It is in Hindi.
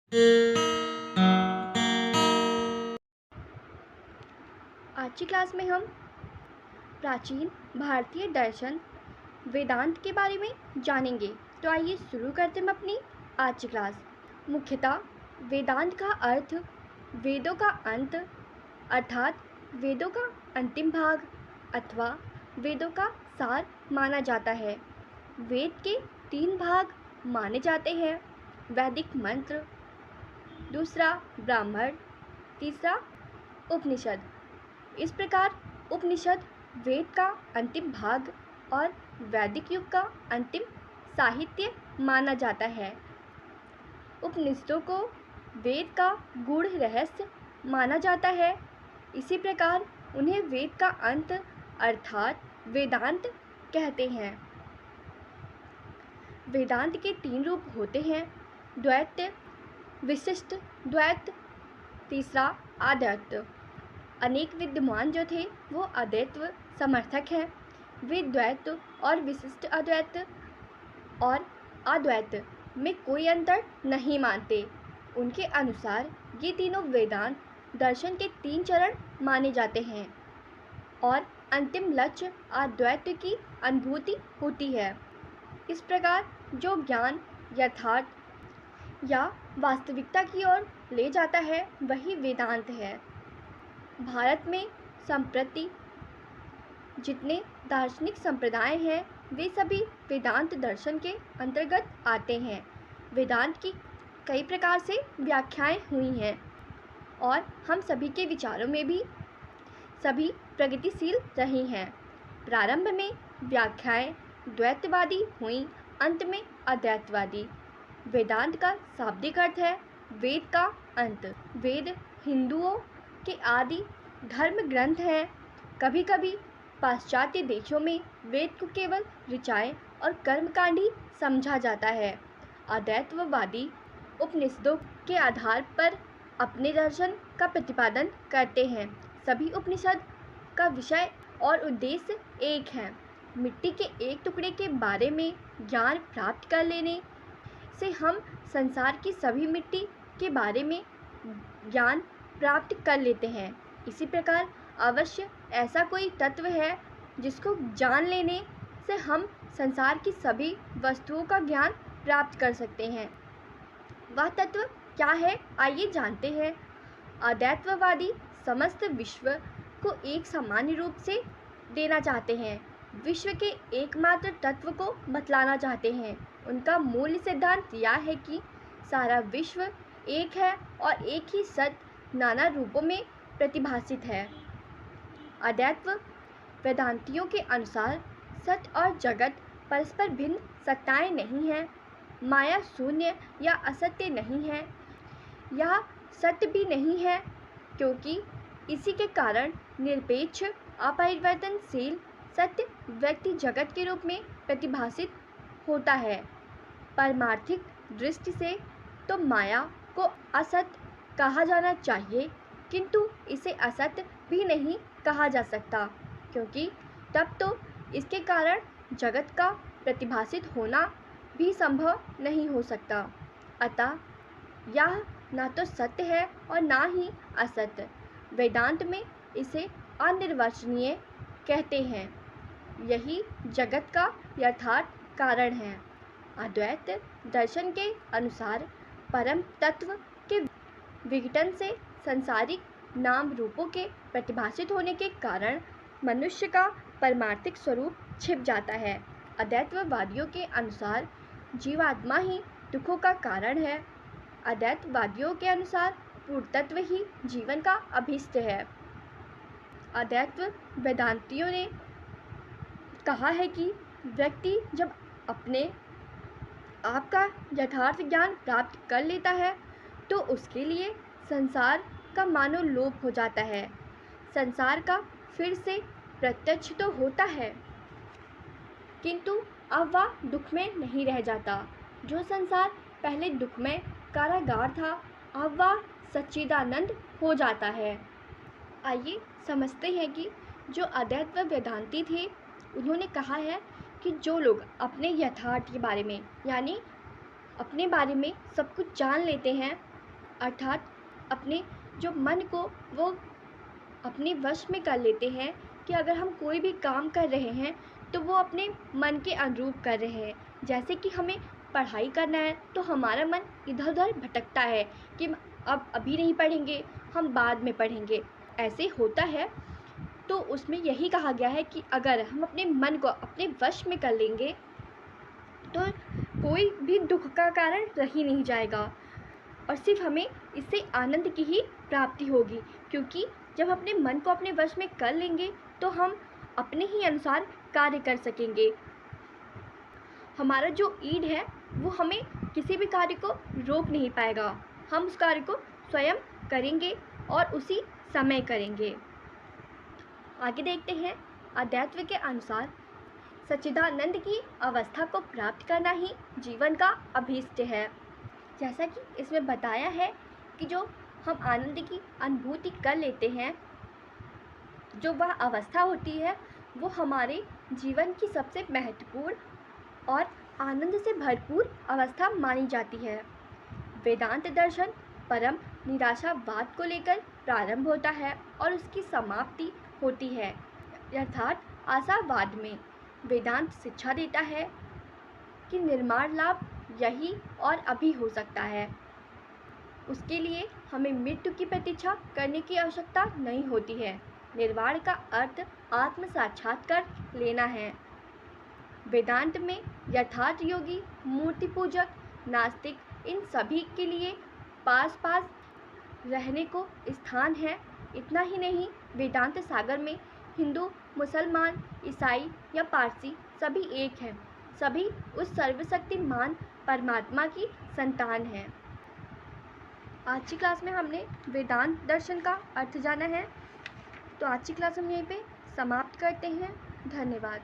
आज की क्लास में हम प्राचीन भारतीय दर्शन वेदांत के बारे में जानेंगे। तो आइए शुरू करते हैं अपनी आज की क्लास। मुख्यतः वेदांत का अर्थ वेदों का अंत अर्थात वेदों का अंतिम भाग अथवा वेदों का सार माना जाता है। वेद के 3 भाग माने जाते हैं, वैदिक मंत्र, दूसरा ब्राह्मण, तीसरा उपनिषद। इस प्रकार उपनिषद वेद का अंतिम भाग और वैदिक युग का अंतिम साहित्य माना जाता है। उपनिषदों को वेद का गूढ़ रहस्य माना जाता है। इसी प्रकार उन्हें वेद का अंत अर्थात वेदांत कहते हैं। वेदांत के 3 रूप होते हैं, द्वैत, विशिष्ट द्वैत, तीसरा अद्वैत। अनेक विद्वान जो थे वो अद्वैत समर्थक हैं। वे द्वैत और विशिष्ट अद्वैत और अद्वैत में कोई अंतर नहीं मानते। उनके अनुसार ये तीनों वेदांत दर्शन के 3 चरण माने जाते हैं और अंतिम लक्ष्य अद्वैत की अनुभूति होती है। इस प्रकार जो ज्ञान यथार्थ या वास्तविकता की ओर ले जाता है वही वेदांत है। भारत में संप्रति जितने दार्शनिक संप्रदाय हैं वे सभी वेदांत दर्शन के अंतर्गत आते हैं। वेदांत की कई प्रकार से व्याख्याएं हुई हैं और हम सभी के विचारों में भी सभी प्रगतिशील रही हैं। प्रारंभ में व्याख्याएं द्वैतवादी हुई, अंत में अद्वैतवादी। वेदांत का शाब्दिक अर्थ है वेद का अंत। वेद हिंदुओं के आदि धर्म ग्रंथ हैं। कभी कभी पाश्चात्य देशों में वेद को केवल ऋचाएं और कर्मकांड समझा जाता है। अद्वैतवादी उपनिषदों के आधार पर अपने दर्शन का प्रतिपादन करते हैं। सभी उपनिषद का विषय और उद्देश्य एक है। मिट्टी के एक टुकड़े के बारे में ज्ञान प्राप्त कर लेने से हम संसार की सभी मिट्टी के बारे में ज्ञान प्राप्त कर लेते हैं। इसी प्रकार अवश्य ऐसा कोई तत्व है जिसको जान लेने से हम संसार की सभी वस्तुओं का ज्ञान प्राप्त कर सकते हैं। वह तत्व क्या है, आइए जानते हैं। अद्वैतवादी समस्त विश्व को एक सामान्य रूप से देना चाहते हैं। विश्व के एकमात्र तत्व को बतलाना चाहते हैं। उनका मूल सिद्धांत यह है कि सारा विश्व एक है और एक ही सत्य नाना रूपों में प्रतिभासित है। अद्वैत वेदांतियों के अनुसार सत्य और जगत परस्पर भिन्न सत्ताएं नहीं हैं। माया शून्य या असत्य नहीं है, यह सत्य भी नहीं है, क्योंकि इसी के कारण निरपेक्ष अपरिवर्तनशील सत्य व्यक्ति जगत के रूप में प्रतिभासित होता है। पारमार्थिक दृष्टि से तो माया को असत्य कहा जाना चाहिए, किंतु इसे असत्य भी नहीं कहा जा सकता, क्योंकि तब तो इसके कारण जगत का प्रतिभासित होना भी संभव नहीं हो सकता। अतः यह ना तो सत्य है और ना ही असत्य। वेदांत में इसे अनिर्वचनीय कहते हैं। यही जगत का यथार्थ कारण है। अद्वैत दर्शन के अनुसार परम तत्व के विघटन से सांसारिक नाम रूपों के प्रतिभासित होने के कारण मनुष्य का परमार्थिक स्वरूप छिप जाता है। अद्वैतवादियों के अनुसार जीवात्मा ही दुखों का कारण है। अद्वैतवादियों के अनुसार पूर्णतत्व ही जीवन का अभीष्ट है। अद्वैत वेदांतियों ने कहा है कि व्यक्ति जब अपने आप का यथार्थ ज्ञान प्राप्त कर लेता है तो उसके लिए संसार का मानो लोप हो जाता है। संसार का फिर से प्रत्यक्ष तो होता है, किंतु अब वह दुख में नहीं रह जाता। जो संसार पहले दुखमय कारागार था, अब वह सच्चिदानंद हो जाता है। आइए समझते हैं कि जो अद्वैत वेदांती थे उन्होंने कहा है कि जो लोग अपने यथार्थ के बारे में यानी अपने बारे में सब कुछ जान लेते हैं अर्थात अपने जो मन को वो अपने वश में कर लेते हैं कि अगर हम कोई भी काम कर रहे हैं तो वो अपने मन के अनुरूप कर रहे हैं। जैसे कि हमें पढ़ाई करना है तो हमारा मन इधर उधर भटकता है कि अब अभी नहीं पढ़ेंगे, हम बाद में पढ़ेंगे, ऐसे होता है। तो उसमें यही कहा गया है कि अगर हम अपने मन को अपने वश में कर लेंगे तो कोई भी दुख का कारण रह ही नहीं जाएगा और सिर्फ हमें इससे आनंद की ही प्राप्ति होगी, क्योंकि जब अपने मन को अपने वश में कर लेंगे तो हम अपने ही अनुसार कार्य कर सकेंगे। हमारा जो ईड है वो हमें किसी भी कार्य को रोक नहीं पाएगा, हम उस कार्य को स्वयं करेंगे और उसी समय करेंगे। आगे देखते हैं, अद्वैत के अनुसार सच्चिदानंद की अवस्था को प्राप्त करना ही जीवन का अभीष्ट है। जैसा कि इसमें बताया है कि जो हम आनंद की अनुभूति कर लेते हैं, जो वह अवस्था होती है वो हमारे जीवन की सबसे महत्वपूर्ण और आनंद से भरपूर अवस्था मानी जाती है। वेदांत दर्शन परम निराशावाद को लेकर प्रारंभ होता है और उसकी समाप्ति होती है, अर्थात आशावाद में। वेदांत शिक्षा देता है कि निर्माण लाभ यही और अभी हो सकता है, उसके लिए हमें मृत्यु की प्रतीक्षा करने की आवश्यकता नहीं होती है। निर्वाण का अर्थ आत्म साक्षात्कार लेना है। वेदांत में यथार्थ योगी, मूर्ति पूजक, नास्तिक, इन सभी के लिए पास पास रहने को स्थान है। इतना ही नहीं, वेदांत सागर में हिंदू, मुसलमान, ईसाई या पारसी सभी एक हैं, सभी उस सर्वशक्तिमान परमात्मा की संतान हैं। आज की क्लास में हमने वेदांत दर्शन का अर्थ जाना है, तो आज की क्लास हम यहीं पे समाप्त करते हैं। धन्यवाद।